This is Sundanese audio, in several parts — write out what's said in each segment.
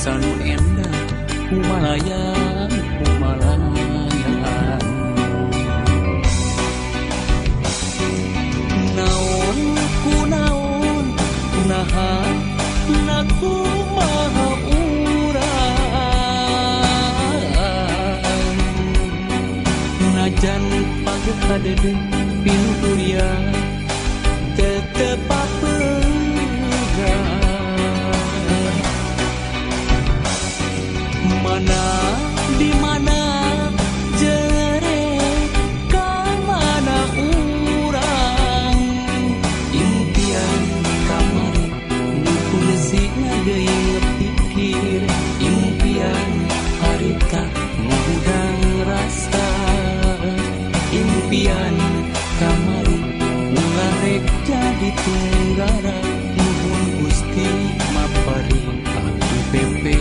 sanu endah kumalayan kumalayan naon kunaon kunaha naku maha urang najan pageh kadede pinurian tetep papegang mana di mana jere ka mana urang impian kamari nukulesi ngageing pikir impian harita ngudang rasa impian kamari ularek jadi tunggara nuhun Gusti maparing aku pepe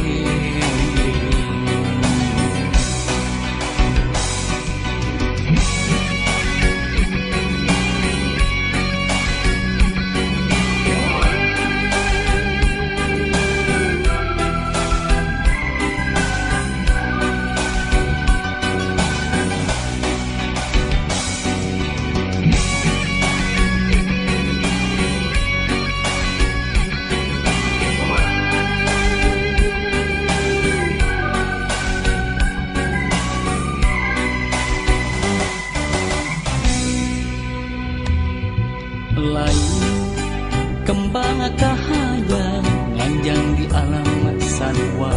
kembang kahayang nganjang di alam sarua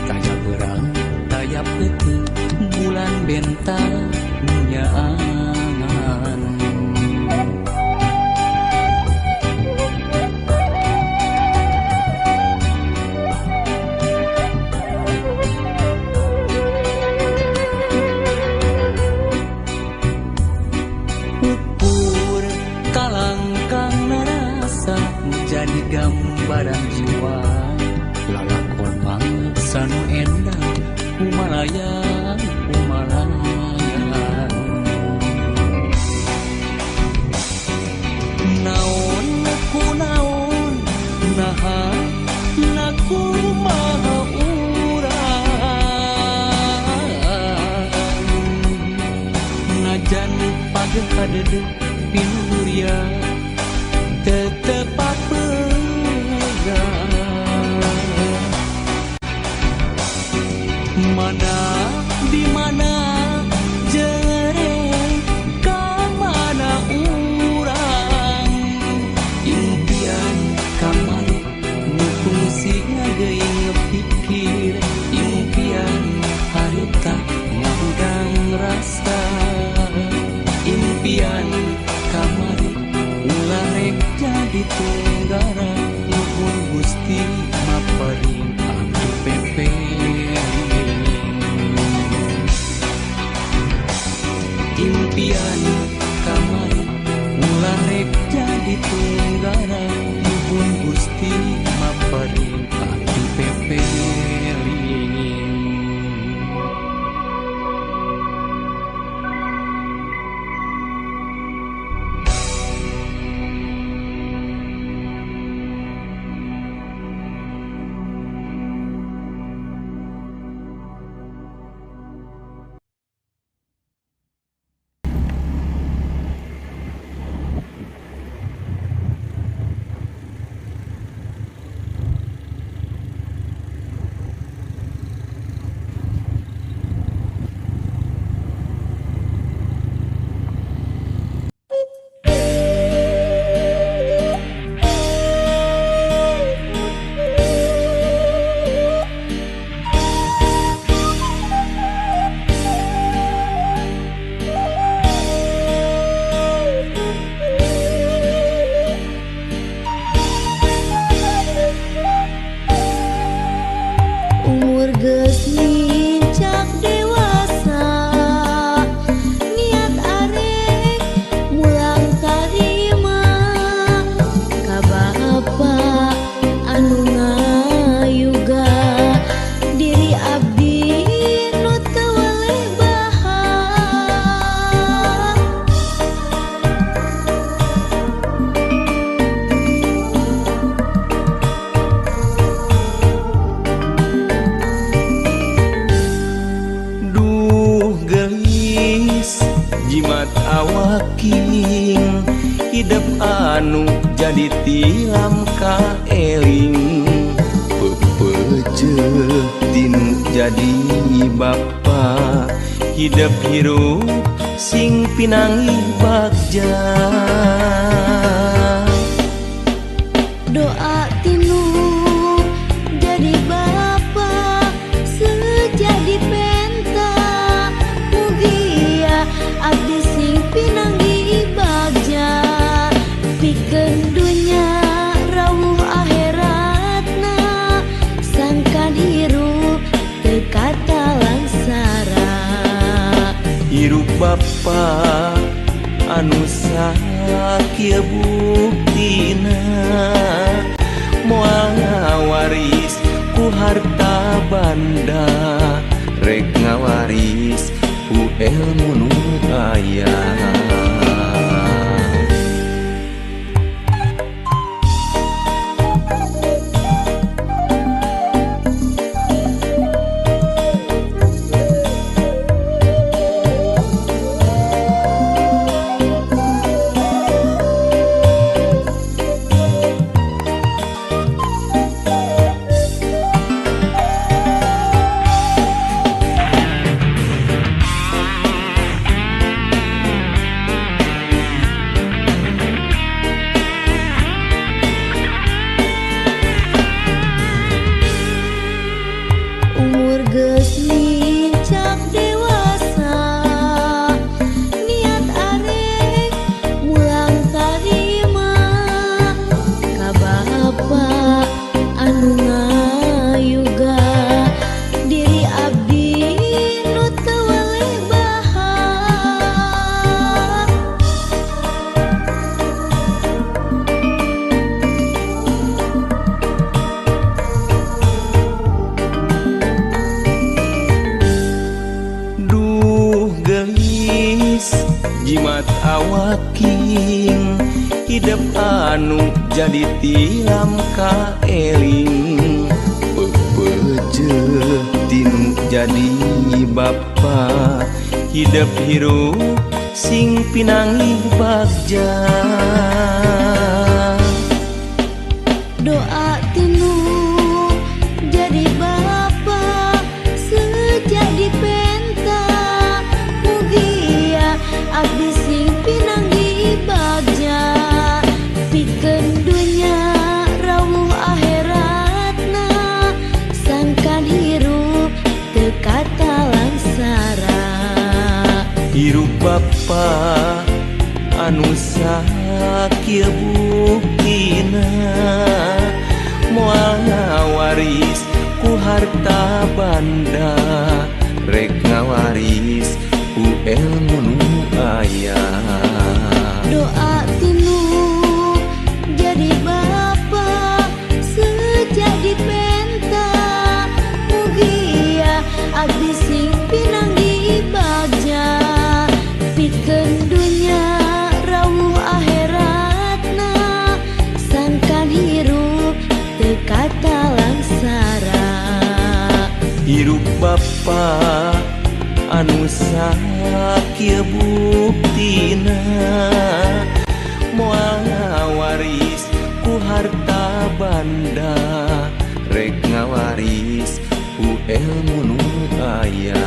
taya berang taya peuting bulan bentang nyaangan ukur kalangkang narasa jadi gambaran jiwa lalakon banget sanu endah kumalayan kumalayan naon kunaon naha naku maha urang najan pageh kadede pinurian tetep papegang mana di mana jere ka mana urang impian kamari nukulsi ngageing pikir impian harita ngudang rasa impian kamari ularek jadi tunggara nuhun Gusti maparing aku pepe impian kamari ularek jadi tunggara nuhun Gusti maparing aku pepe jadi tilam ka eling pepeje tinu jadi bapa hidup hirup sing pinangi bagja doa tinu jadi bapa sejadi penta mugia abdi sing pinanggi bagja pikeun dunya rawuh akhiratna sangkan hirup teu kata langsara hirup bapa anu sakieu buktina moal ngawaris ku harta banda rek ngawaris ku ilmu nu aya umur geus mincak dewasa niat arek mulang tarima ka bapa anu ngayuga diri abdi nu teu weleh bahar duh gelis jimat awaking hidup anu jadi tilam ka eling pepeje tinu jadi bapa hidup hirup sing pinangi bagja doa tinu jadi bapa sejadi penta mugia abdi sing pinanggi bagja pikeun dunya rawuh akhiratna sangkan hirup teu kata langsara hirup bapa anu sakieu buktina moal ngawaris ku harta banda rek ngawaris ku ilmu nu aya doa tinu jadi bapa sejadi penta mugia abdi sing pinanggi bagja pikeun dunya rawuh akhiratna sangkan hirup teu kata langsara hirup bapa anu sakieu buktina moal ngawaris ku harta banda rek ngawaris ku ilmu nu aya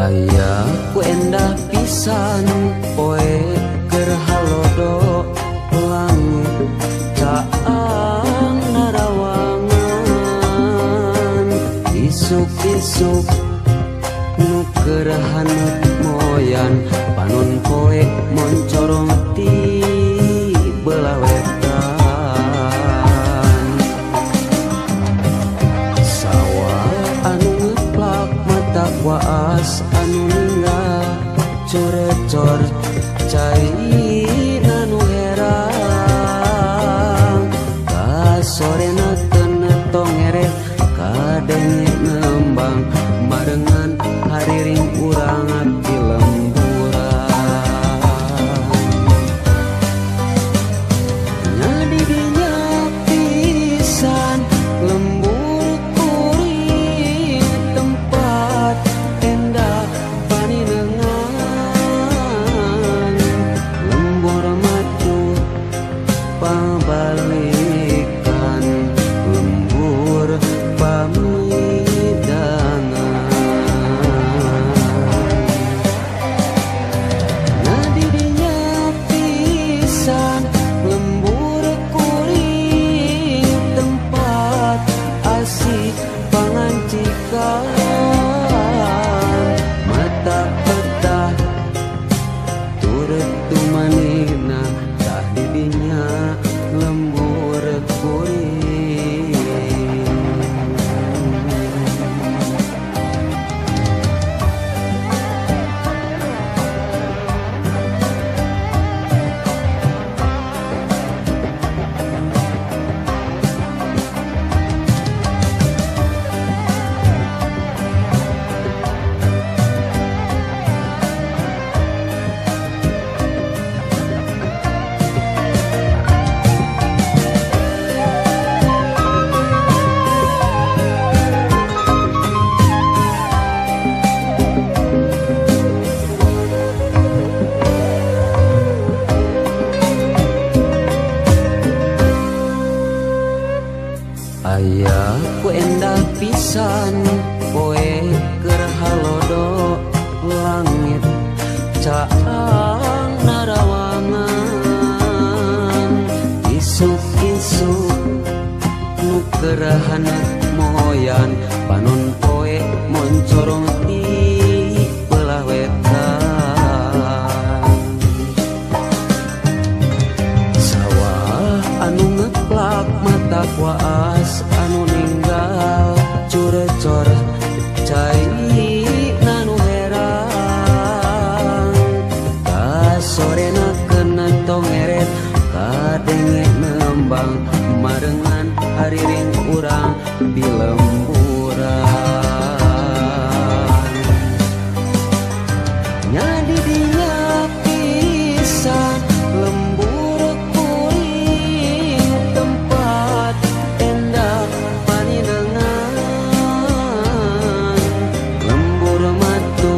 Aya ku endah pisan poe keur halodo langit caang narawangan isuk-isuk nu keur haneut moyan panon poe moncorong ti belah wetan sawah anu ngeplak mata kuas anu ninggal corecor cai nanu herang kasorena teu ngeret kadenge nembang marengan hariring urang abdi lemburan nyadi dinya pisan lembur kuring tempat endah paninengan lembur matu pabalikan lembur pamidangan nadi dinya pisan lembur kuring tempat asih pangancikan mata petah turut tumanina tah didinya lembur kuring aya ku endah pisan poe keur halodo langit caang narawangan isuk-isuk nu keur haneut moyan panon poe moncorong ti belah wetan sawah anu ngeplak mata kuas anu ninggal curecor cai nanu herang kasorena kena tongeret kadenge nembang marengan hariring urang di lemburan nyadi dinya pisan lembur kuring tempat endah paninengan lembur matu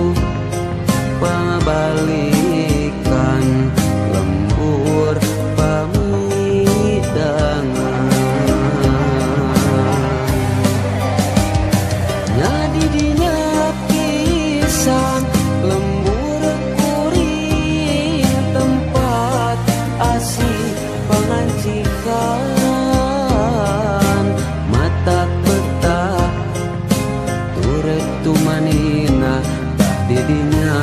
pabalikan lembur pamidangan nyadi dinya pisan lembur kuring tempat asih pangancikan mata petah turut tumanina tah didinya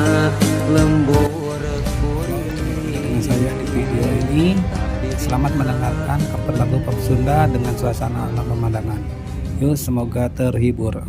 lembur kuring. Saya di video ini selamat mendengarkan cover lagu pop Sunda dengan suasana alam pemandangan. Yuk semoga terhibur.